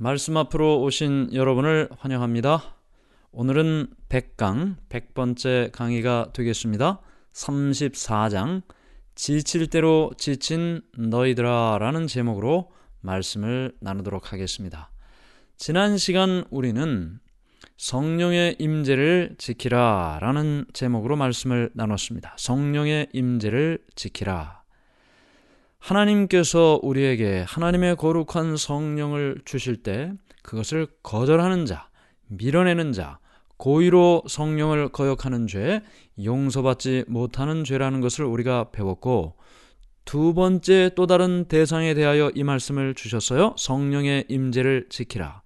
말씀 앞으로 오신 여러분을 환영합니다. 오늘은 100강, 100번째 강의가 되겠습니다. 34장, 지칠 대로 지친 너희들아 라는 제목으로 말씀을 나누도록 하겠습니다. 지난 시간 우리는 성령의 임재를 지키라 라는 제목으로 말씀을 나눴습니다. 성령의 임재를 지키라. 하나님께서 우리에게 하나님의 거룩한 성령을 주실 때 그것을 거절하는 자, 밀어내는 자, 고의로 성령을 거역하는 죄, 용서받지 못하는 죄라는 것을 우리가 배웠고, 두 번째 또 다른 대상에 대하여 이 말씀을 주셨어요. 성령의 임재를 지키라.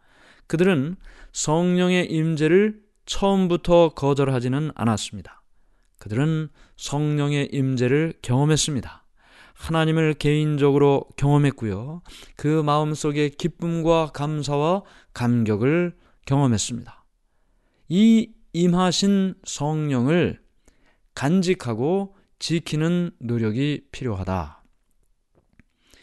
그들은 성령의 임재를 처음부터 거절하지는 않았습니다. 그들은 성령의 임재를 경험했습니다. 하나님을 개인적으로 경험했고요. 그 마음속에 기쁨과 감사와 감격을 경험했습니다. 이 임하신 성령을 간직하고 지키는 노력이 필요하다.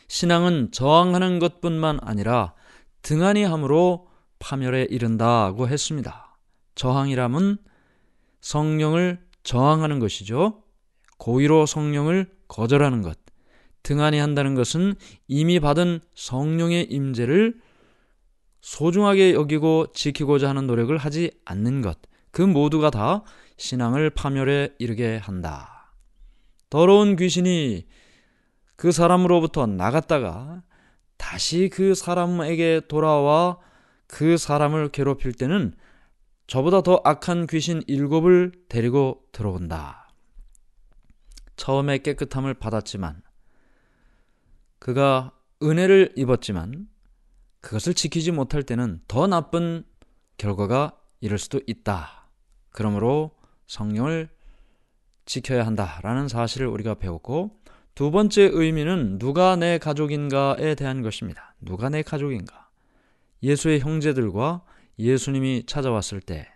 신앙은 저항하는 것뿐만 아니라 등한히 함으로 파멸에 이른다고 했습니다. 저항이라면 성령을 저항하는 것이죠. 고의로 성령을 거절하는 것. 등한히 한다는 것은 이미 받은 성령의 임재를 소중하게 여기고 지키고자 하는 노력을 하지 않는 것. 그 모두가 다 신앙을 파멸에 이르게 한다. 더러운 귀신이 그 사람으로부터 나갔다가 다시 그 사람에게 돌아와 그 사람을 괴롭힐 때는 저보다 더 악한 귀신 7을 데리고 들어온다. 처음에 깨끗함을 받았지만, 그가 은혜를 입었지만 그것을 지키지 못할 때는 더 나쁜 결과가 이를 수도 있다. 그러므로 성령을 지켜야 한다라는 사실을 우리가 배웠고, 두 번째 의미는 누가 내 가족인가에 대한 것입니다. 누가 내 가족인가? 예수의 형제들과 예수님이 찾아왔을 때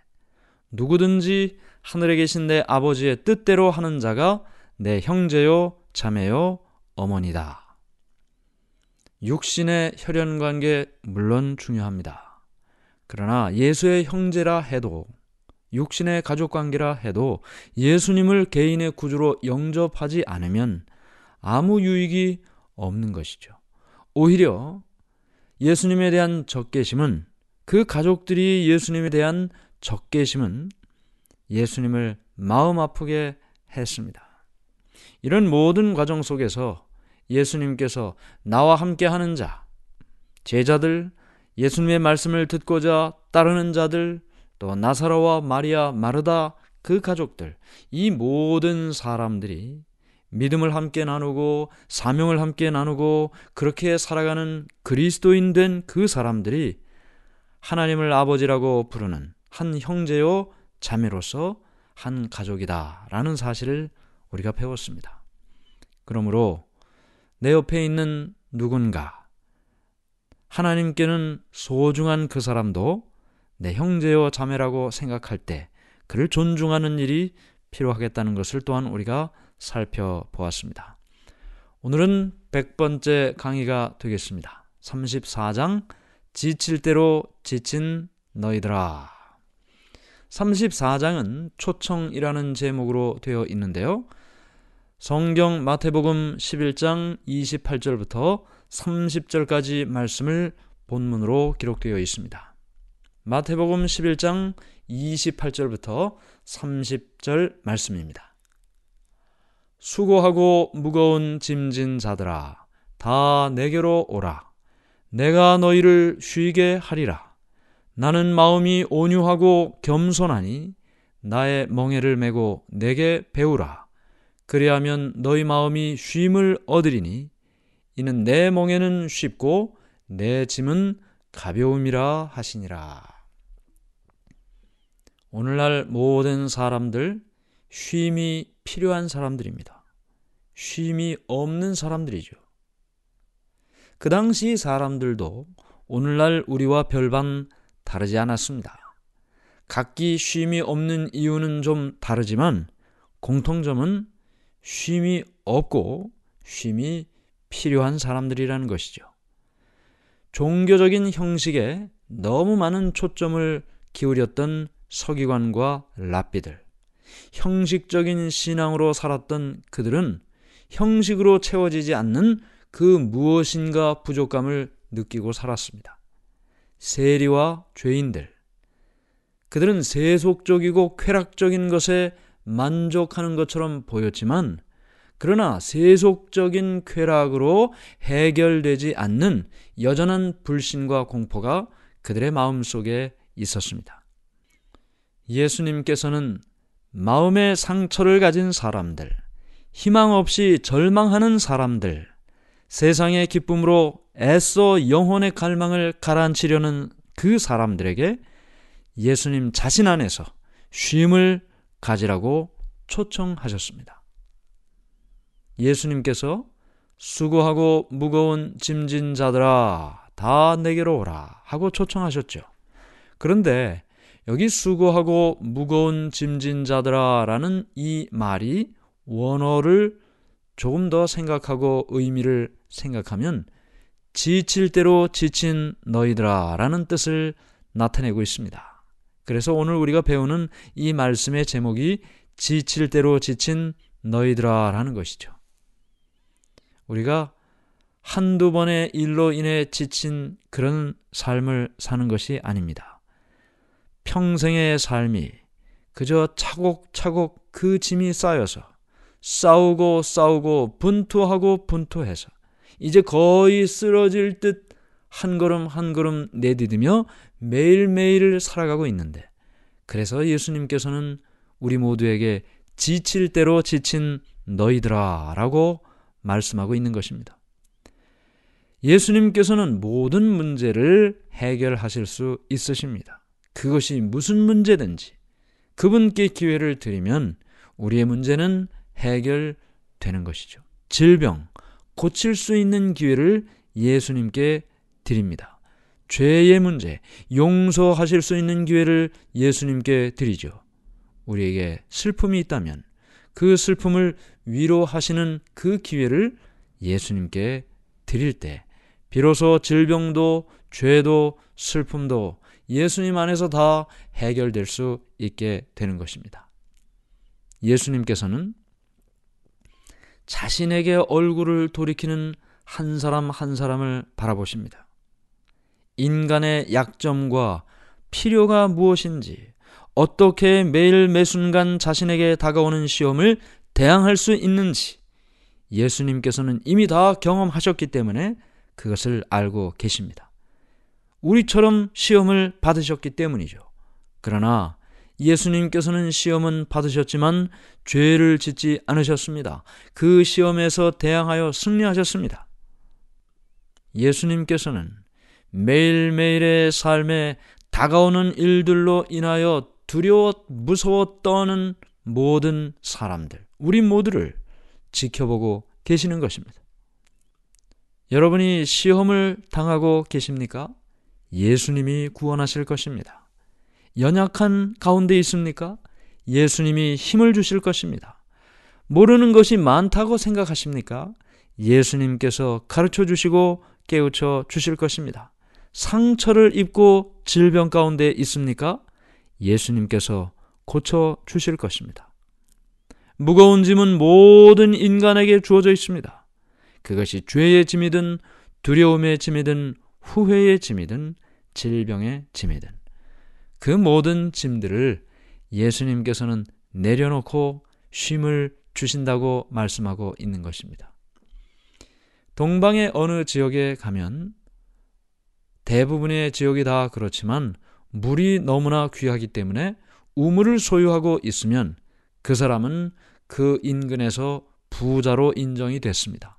누구든지 하늘에 계신 내 아버지의 뜻대로 하는 자가 내 형제요 자매요 어머니다. 육신의 혈연관계 물론 중요합니다. 그러나 예수의 형제라 해도, 육신의 가족관계라 해도 예수님을 개인의 구주로 영접하지 않으면 아무 유익이 없는 것이죠. 오히려 예수님에 대한 적개심은, 그 가족들이 예수님에 대한 적개심은 예수님을 마음 아프게 했습니다. 이런 모든 과정 속에서 예수님께서 나와 함께 하는 자, 제자들, 예수님의 말씀을 듣고자 따르는 자들, 또 나사로와 마리아, 마르다, 그 가족들, 이 모든 사람들이 믿음을 함께 나누고 사명을 함께 나누고 그렇게 살아가는 그리스도인 된 그 사람들이 하나님을 아버지라고 부르는 한 형제요 자매로서 한 가족이다 라는 사실을 우리가 배웠습니다. 그러므로 내 옆에 있는 누군가, 하나님께는 소중한 그 사람도 내 형제요 자매라고 생각할 때 그를 존중하는 일이 필요하겠다는 것을 또한 우리가 살펴보았습니다. 오늘은 100번째 강의가 되겠습니다. 34장, 지칠 대로 지친 너희들아. 34장은 초청이라는 제목으로 되어 있는데요. 성경 마태복음 11장 28절부터 30절까지 말씀을 본문으로 기록되어 있습니다. 마태복음 11장 28절부터 30절 말씀입니다. 수고하고 무거운 짐진 자들아, 다 내게로 오라. 내가 너희를 쉬게 하리라. 나는 마음이 온유하고 겸손하니 나의 멍에를 메고 내게 배우라. 그리하면 너희 마음이 쉼을 얻으리니 이는 내 멍에는 쉽고 내 짐은 가벼움이라 하시니라. 오늘날 모든 사람들 쉼이 필요한 사람들입니다. 쉼이 없는 사람들이죠. 그 당시 사람들도 오늘날 우리와 별반 다르지 않았습니다. 각기 쉼이 없는 이유는 좀 다르지만 공통점은 쉼이 없고 쉼이 필요한 사람들이라는 것이죠. 종교적인 형식에 너무 많은 초점을 기울였던 서기관과 랍비들, 형식적인 신앙으로 살았던 그들은 형식으로 채워지지 않는 그 무엇인가 부족감을 느끼고 살았습니다. 세리와 죄인들, 그들은 세속적이고 쾌락적인 것에 만족하는 것처럼 보였지만, 그러나 세속적인 쾌락으로 해결되지 않는 여전한 불신과 공포가 그들의 마음속에 있었습니다. 예수님께서는 마음의 상처를 가진 사람들, 희망 없이 절망하는 사람들, 세상의 기쁨으로 애써 영혼의 갈망을 가라앉히려는 그 사람들에게 예수님 자신 안에서 쉼을 가지라고 초청하셨습니다. 예수님께서 수고하고 무거운 짐진 자들아 다 내게로 오라 하고 초청하셨죠. 그런데 여기 수고하고 무거운 짐진 자들아 라는 이 말이 원어를 조금 더 생각하고 의미를 생각하면 지칠 대로 지친 너희들아 라는 뜻을 나타내고 있습니다. 그래서 오늘 우리가 배우는 이 말씀의 제목이 지칠 대로 지친 너희들아 라는 것이죠. 우리가 한두 번의 일로 인해 지친 그런 삶을 사는 것이 아닙니다. 평생의 삶이 그저 차곡차곡 그 짐이 쌓여서 싸우고 분투하고 분투해서 이제 거의 쓰러질 듯 한 걸음 한 걸음 내디디며 매일매일 살아가고 있는데, 그래서 예수님께서는 우리 모두에게 지칠 대로 지친 너희들아 라고 말씀하고 있는 것입니다. 예수님께서는 모든 문제를 해결하실 수 있으십니다. 그것이 무슨 문제든지 그분께 기회를 드리면 우리의 문제는 해결되는 것이죠. 질병, 고칠 수 있는 기회를 예수님께 드립니다. 죄의 문제, 용서하실 수 있는 기회를 예수님께 드리죠. 우리에게 슬픔이 있다면 그 슬픔을 위로하시는 그 기회를 예수님께 드릴 때 비로소 질병도 죄도 슬픔도 예수님 안에서 다 해결될 수 있게 되는 것입니다. 예수님께서는 자신에게 얼굴을 돌이키는 한 사람 한 사람을 바라보십니다. 인간의 약점과 필요가 무엇인지, 어떻게 매일 매순간 자신에게 다가오는 시험을 대항할 수 있는지 예수님께서는 이미 다 경험하셨기 때문에 그것을 알고 계십니다. 우리처럼 시험을 받으셨기 때문이죠. 그러나 예수님께서는 시험은 받으셨지만 죄를 짓지 않으셨습니다. 그 시험에서 대항하여 승리하셨습니다. 예수님께서는 매일매일의 삶에 다가오는 일들로 인하여 두려워 무서워 떠는 모든 사람들, 우리 모두를 지켜보고 계시는 것입니다. 여러분이 시험을 당하고 계십니까? 예수님이 구원하실 것입니다. 연약한 가운데 있습니까? 예수님이 힘을 주실 것입니다. 모르는 것이 많다고 생각하십니까? 예수님께서 가르쳐 주시고 깨우쳐 주실 것입니다. 상처를 입고 질병 가운데 있습니까? 예수님께서 고쳐 주실 것입니다. 무거운 짐은 모든 인간에게 주어져 있습니다. 그것이 죄의 짐이든 두려움의 짐이든 후회의 짐이든 질병의 짐이든 그 모든 짐들을 예수님께서는 내려놓고 쉼을 주신다고 말씀하고 있는 것입니다. 동방의 어느 지역에 가면 대부분의 지역이 다 그렇지만 물이 너무나 귀하기 때문에 우물을 소유하고 있으면 그 사람은 그 인근에서 부자로 인정이 됐습니다.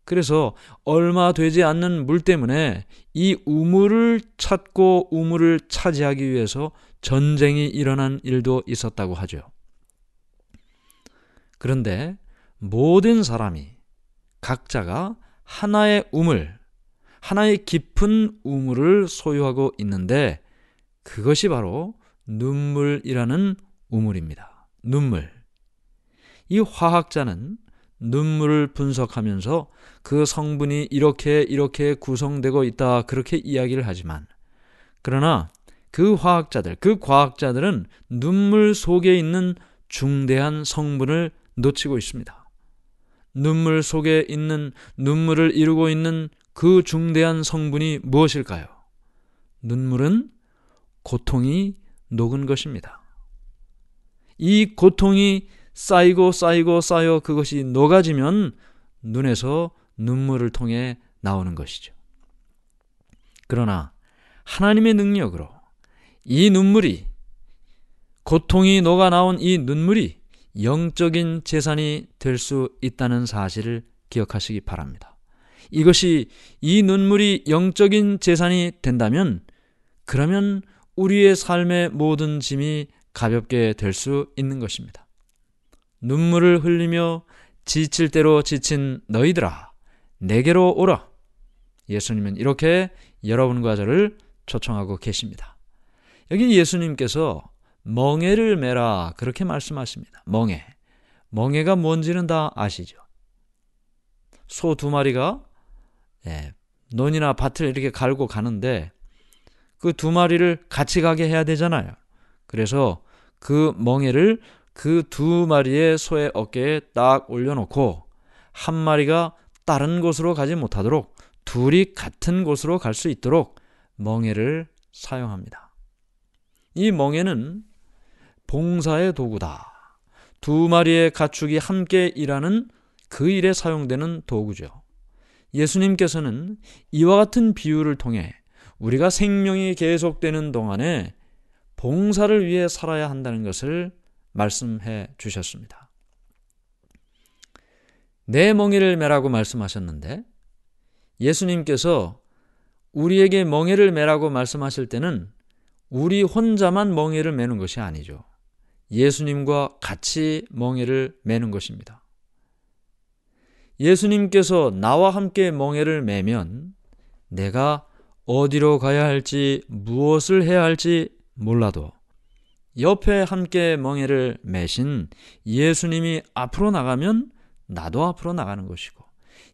그래서 얼마 되지 않는 물 때문에 이 우물을 찾고 우물을 차지하기 위해서 전쟁이 일어난 일도 있었다고 하죠. 그런데 모든 사람이 각자가 하나의 우물, 하나의 깊은 우물을 소유하고 있는데 그것이 바로 눈물이라는 우물입니다. 눈물. 이 화학자는 눈물을 분석하면서 그 성분이 이렇게 구성되고 있다 그렇게 이야기를 하지만, 그러나 그 과학자들은 눈물 속에 있는 중대한 성분을 놓치고 있습니다. 눈물 속에 있는, 눈물을 이루고 있는 그 중대한 성분이 무엇일까요? 눈물은 고통이 녹은 것입니다. 이 고통이 쌓여 그것이 녹아지면 눈에서 눈물을 통해 나오는 것이죠. 그러나 하나님의 능력으로 이 눈물이, 고통이 녹아 나온 이 눈물이 영적인 재산이 될 수 있다는 사실을 기억하시기 바랍니다. 이 눈물이 영적인 재산이 된다면, 그러면 우리의 삶의 모든 짐이 가볍게 될 수 있는 것입니다. 눈물을 흘리며 지칠 대로 지친 너희들아, 내게로 오라. 예수님은 이렇게 여러분과 저를 초청하고 계십니다. 여기 예수님께서 멍에를 메라 그렇게 말씀하십니다. 멍에가 뭔지는 다 아시죠? 소 2마리가 논이나 밭을 이렇게 갈고 가는데 그 2마리를 같이 가게 해야 되잖아요. 그래서 그 멍에를 그 2마리의 소의 어깨에 딱 올려놓고 한 마리가 다른 곳으로 가지 못하도록 둘이 같은 곳으로 갈 수 있도록 멍에를 사용합니다. 이 멍에는 봉사의 도구다. 2마리의 가축이 함께 일하는 그 일에 사용되는 도구죠. 예수님께서는 이와 같은 비유를 통해 우리가 생명이 계속되는 동안에 봉사를 위해 살아야 한다는 것을 말씀해 주셨습니다. 내 멍에를 메라고 말씀하셨는데, 예수님께서 우리에게 멍에를 메라고 말씀하실 때는 우리 혼자만 멍에를 메는 것이 아니죠. 예수님과 같이 멍에를 메는 것입니다. 예수님께서 나와 함께 멍에를 메면 내가 어디로 가야 할지, 무엇을 해야 할지 몰라도 옆에 함께 멍에를 메신 예수님이 앞으로 나가면 나도 앞으로 나가는 것이고,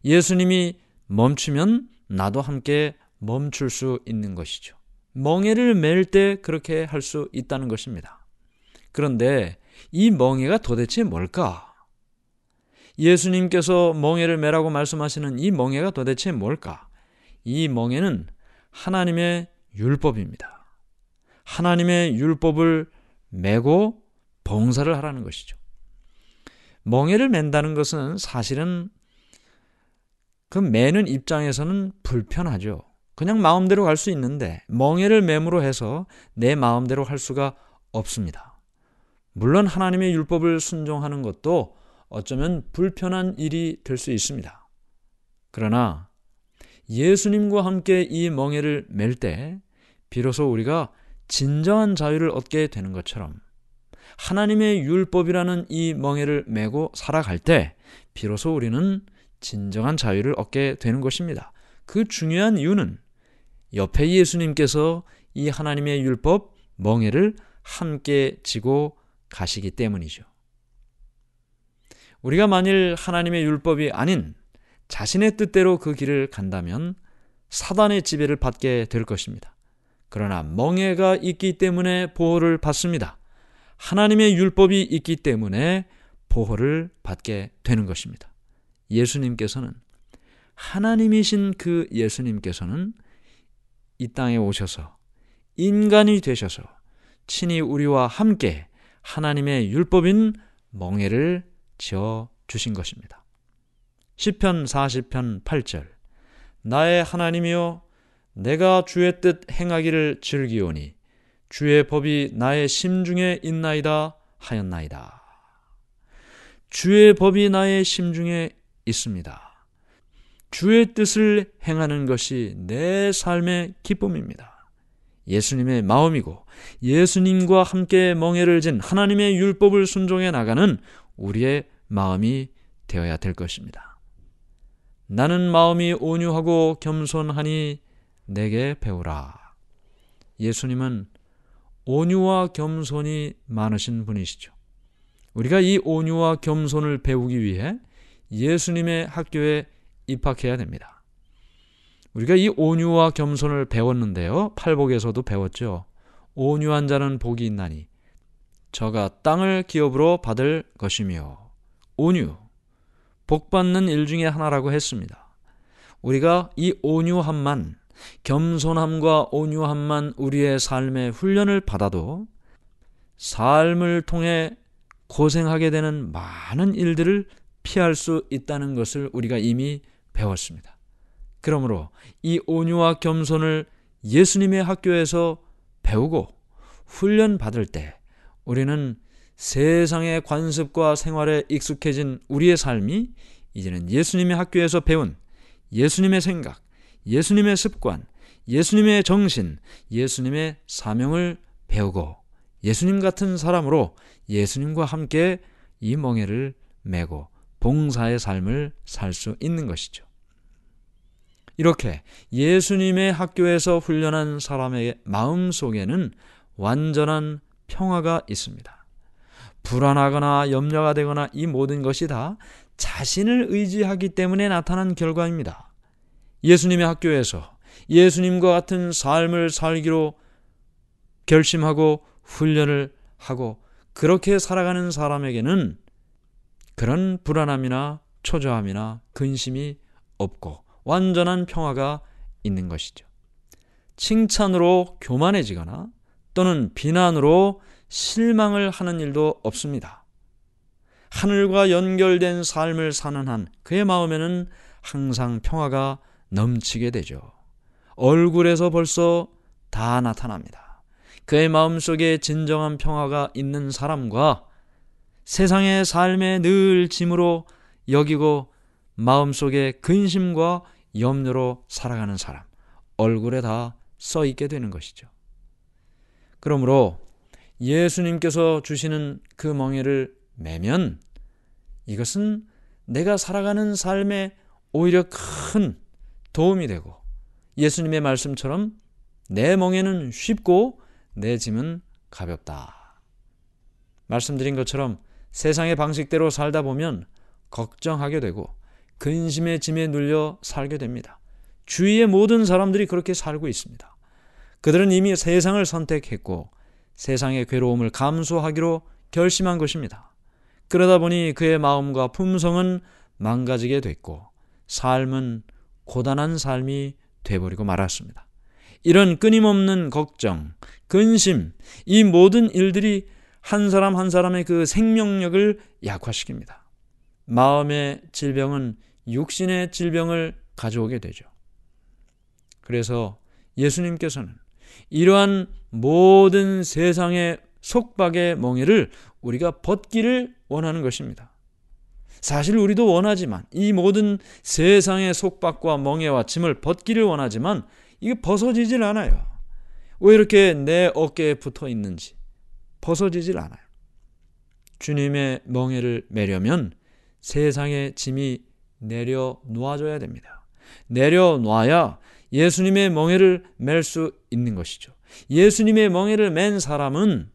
예수님이 멈추면 나도 함께 멈출 수 있는 것이죠. 멍에를 맬 때 그렇게 할 수 있다는 것입니다. 그런데 이 멍에가 도대체 뭘까? 예수님께서 멍에를 메라고 말씀하시는 이 멍에가 도대체 뭘까? 이 멍에는 하나님의 율법입니다. 하나님의 율법을 메고 봉사를 하라는 것이죠. 멍에를 맨다는 것은 사실은 그 매는 입장에서는 불편하죠. 그냥 마음대로 갈 수 있는데 멍에를 맴으로 해서 내 마음대로 할 수가 없습니다. 물론 하나님의 율법을 순종하는 것도 어쩌면 불편한 일이 될 수 있습니다. 그러나 예수님과 함께 이 멍에를 맬 때 비로소 우리가 진정한 자유를 얻게 되는 것처럼, 하나님의 율법이라는 이 멍에를 메고 살아갈 때 비로소 우리는 진정한 자유를 얻게 되는 것입니다. 그 중요한 이유는 옆에 예수님께서 이 하나님의 율법 멍에를 함께 지고 가시기 때문이죠. 우리가 만일 하나님의 율법이 아닌 자신의 뜻대로 그 길을 간다면 사단의 지배를 받게 될 것입니다. 그러나 멍에가 있기 때문에 보호를 받습니다. 하나님의 율법이 있기 때문에 보호를 받게 되는 것입니다. 예수님께서는, 하나님이신 그 예수님께서는 이 땅에 오셔서 인간이 되셔서 친히 우리와 함께 하나님의 율법인 멍에를 지어 주신 것입니다. 시편 40편 8절, 나의 하나님이여, 내가 주의 뜻 행하기를 즐기오니 주의 법이 나의 심중에 있나이다 하였나이다. 주의 법이 나의 심중에 있습니다. 주의 뜻을 행하는 것이 내 삶의 기쁨입니다. 예수님의 마음이고 예수님과 함께 멍에를 진 하나님의 율법을 순종해 나가는 우리의 마음이 되어야 될 것입니다. 나는 마음이 온유하고 겸손하니 내게 배우라. 예수님은 온유와 겸손이 많으신 분이시죠. 우리가 이 온유와 겸손을 배우기 위해 예수님의 학교에 입학해야 됩니다. 우리가 이 온유와 겸손을 배웠는데요. 팔복에서도 배웠죠. 온유한 자는 복이 있나니 저가 땅을 기업으로 받을 것이며, 온유, 복받는 일 중에 하나라고 했습니다. 우리가 이 온유함만, 겸손함과 온유함만 우리의 삶의 훈련을 받아도 삶을 통해 고생하게 되는 많은 일들을 피할 수 있다는 것을 우리가 이미 배웠습니다. 그러므로 이 온유와 겸손을 예수님의 학교에서 배우고 훈련 받을 때 우리는 세상의 관습과 생활에 익숙해진 우리의 삶이 이제는 예수님의 학교에서 배운 예수님의 생각, 예수님의 습관, 예수님의 정신, 예수님의 사명을 배우고 예수님 같은 사람으로 예수님과 함께 이 멍에를 메고 봉사의 삶을 살 수 있는 것이죠. 이렇게 예수님의 학교에서 훈련한 사람의 마음 속에는 완전한 평화가 있습니다. 불안하거나 염려가 되거나 이 모든 것이 다 자신을 의지하기 때문에 나타난 결과입니다. 예수님의 학교에서 예수님과 같은 삶을 살기로 결심하고 훈련을 하고 그렇게 살아가는 사람에게는 그런 불안함이나 초조함이나 근심이 없고 완전한 평화가 있는 것이죠. 칭찬으로 교만해지거나 또는 비난으로 실망을 하는 일도 없습니다. 하늘과 연결된 삶을 사는 한 그의 마음에는 항상 평화가 넘치게 되죠. 얼굴에서 벌써 다 나타납니다. 그의 마음속에 진정한 평화가 있는 사람과 세상의 삶에 늘 짐으로 여기고 마음속에 근심과 염려로 살아가는 사람, 얼굴에 다 써 있게 되는 것이죠. 그러므로 예수님께서 주시는 그 멍에를 매면 이것은 내가 살아가는 삶에 오히려 큰 도움이 되고 예수님의 말씀처럼 내 멍에는 쉽고 내 짐은 가볍다. 말씀드린 것처럼 세상의 방식대로 살다 보면 걱정하게 되고 근심의 짐에 눌려 살게 됩니다. 주위의 모든 사람들이 그렇게 살고 있습니다. 그들은 이미 세상을 선택했고 세상의 괴로움을 감수하기로 결심한 것입니다. 그러다 보니 그의 마음과 품성은 망가지게 됐고 삶은 고단한 삶이 되어버리고 말았습니다. 이런 끊임없는 걱정, 근심, 이 모든 일들이 한 사람 한 사람의 그 생명력을 약화시킵니다. 마음의 질병은 육신의 질병을 가져오게 되죠. 그래서 예수님께서는 이러한 모든 세상의 속박의 멍에를 우리가 벗기를 원하는 것입니다. 사실 우리도 원하지만 이 모든 세상의 속박과 멍에와 짐을 벗기를 원하지만 이게 벗어지질 않아요. 왜 이렇게 내 어깨에 붙어 있는지 벗어지질 않아요. 주님의 멍에를 매려면 세상의 짐이 내려놓아줘야 됩니다. 내려놔야 예수님의 멍에를 맬 수 있는 것이죠. 예수님의 멍에를 맨 사람은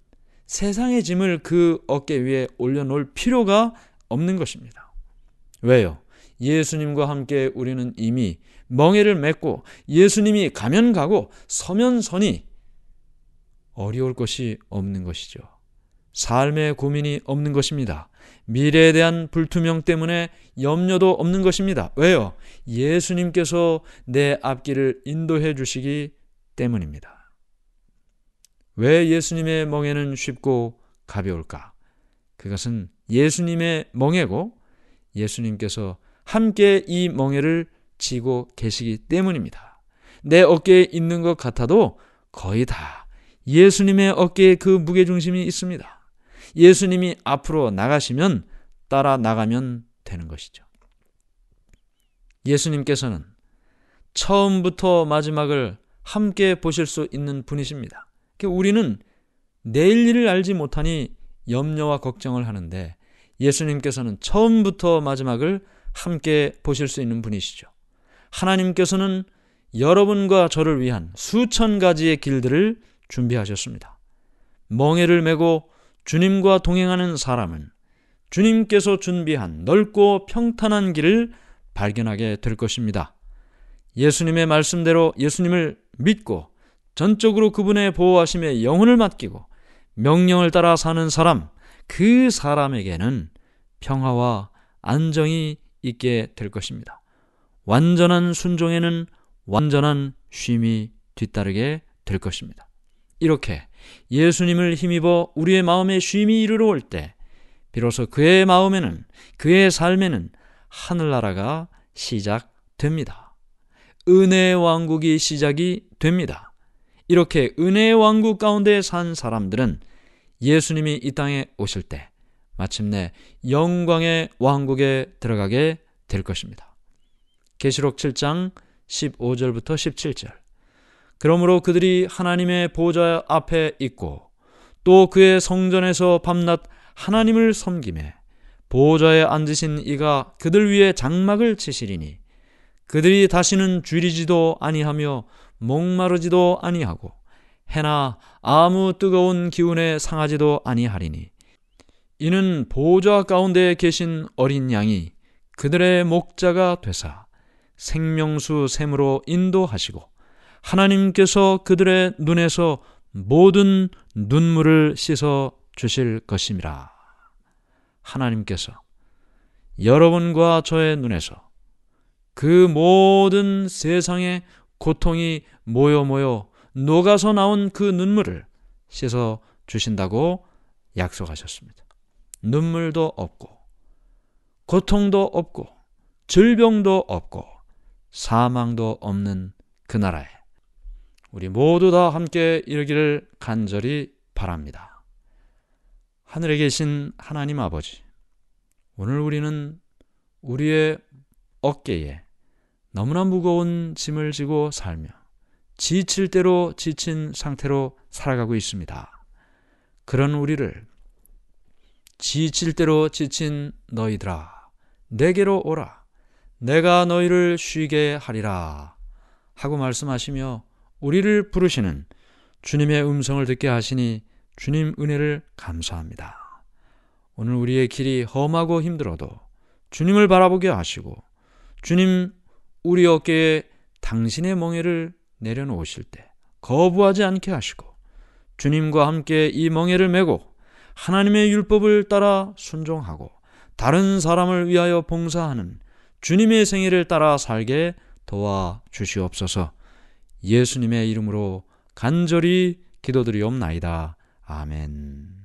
세상의 짐을 그 어깨 위에 올려놓을 필요가 없는 것입니다. 왜요? 예수님과 함께 우리는 이미 멍에를 맺고 예수님이 가면 가고 서면 서니 어려울 것이 없는 것이죠. 삶의 고민이 없는 것입니다. 미래에 대한 불투명 때문에 염려도 없는 것입니다. 왜요? 예수님께서 내 앞길을 인도해 주시기 때문입니다. 왜 예수님의 멍에는 쉽고 가벼울까? 그것은 예수님의 멍에고 예수님께서 함께 이 멍에를 지고 계시기 때문입니다. 내 어깨에 있는 것 같아도 거의 다 예수님의 어깨에 그 무게중심이 있습니다. 예수님이 앞으로 나가시면 따라 나가면 되는 것이죠. 예수님께서는 처음부터 마지막을 함께 보실 수 있는 분이십니다. 우리는 내일 일을 알지 못하니 염려와 걱정을 하는데 예수님께서는 처음부터 마지막을 함께 보실 수 있는 분이시죠. 하나님께서는 여러분과 저를 위한 수천 가지의 길들을 준비하셨습니다. 멍에를 메고 주님과 동행하는 사람은 주님께서 준비한 넓고 평탄한 길을 발견하게 될 것입니다. 예수님의 말씀대로 예수님을 믿고 전적으로 그분의 보호하심에 영혼을 맡기고 명령을 따라 사는 사람, 그 사람에게는 평화와 안정이 있게 될 것입니다. 완전한 순종에는 완전한 쉼이 뒤따르게 될 것입니다. 이렇게 예수님을 힘입어 우리의 마음에 쉼이 이르러 올 때 비로소 그의 마음에는, 그의 삶에는 하늘나라가 시작됩니다. 은혜의 왕국이 시작이 됩니다. 이렇게 은혜의 왕국 가운데 산 사람들은 예수님이 이 땅에 오실 때 마침내 영광의 왕국에 들어가게 될 것입니다. 계시록 7장 15절부터 17절. 그러므로 그들이 하나님의 보좌 앞에 있고 또 그의 성전에서 밤낮 하나님을 섬기매 보좌에 앉으신 이가 그들 위에 장막을 치시리니 그들이 다시는 줄이지도 아니하며 목마르지도 아니하고 해나 아무 뜨거운 기운에 상하지도 아니하리니 이는 보좌 가운데 계신 어린 양이 그들의 목자가 되사 생명수 샘으로 인도하시고 하나님께서 그들의 눈에서 모든 눈물을 씻어 주실 것임이라. 하나님께서 여러분과 저의 눈에서 그 모든 세상의 고통이 모여 녹아서 나온 그 눈물을 씻어 주신다고 약속하셨습니다. 눈물도 없고 고통도 없고 질병도 없고 사망도 없는 그 나라에 우리 모두 다 함께 이르기를 간절히 바랍니다. 하늘에 계신 하나님 아버지, 오늘 우리는 우리의 어깨에 너무나 무거운 짐을 지고 살며 지칠 대로 지친 상태로 살아가고 있습니다. 그런 우리를 지칠 대로 지친 너희들아, 내게로 오라. 내가 너희를 쉬게 하리라 하고 말씀하시며 우리를 부르시는 주님의 음성을 듣게 하시니 주님 은혜를 감사합니다. 오늘 우리의 길이 험하고 힘들어도 주님을 바라보게 하시고 주님 우리 어깨에 당신의 멍에를 내려놓으실 때 거부하지 않게 하시고 주님과 함께 이 멍에를 메고 하나님의 율법을 따라 순종하고 다른 사람을 위하여 봉사하는 주님의 생애를 따라 살게 도와주시옵소서. 예수님의 이름으로 간절히 기도드리옵나이다. 아멘.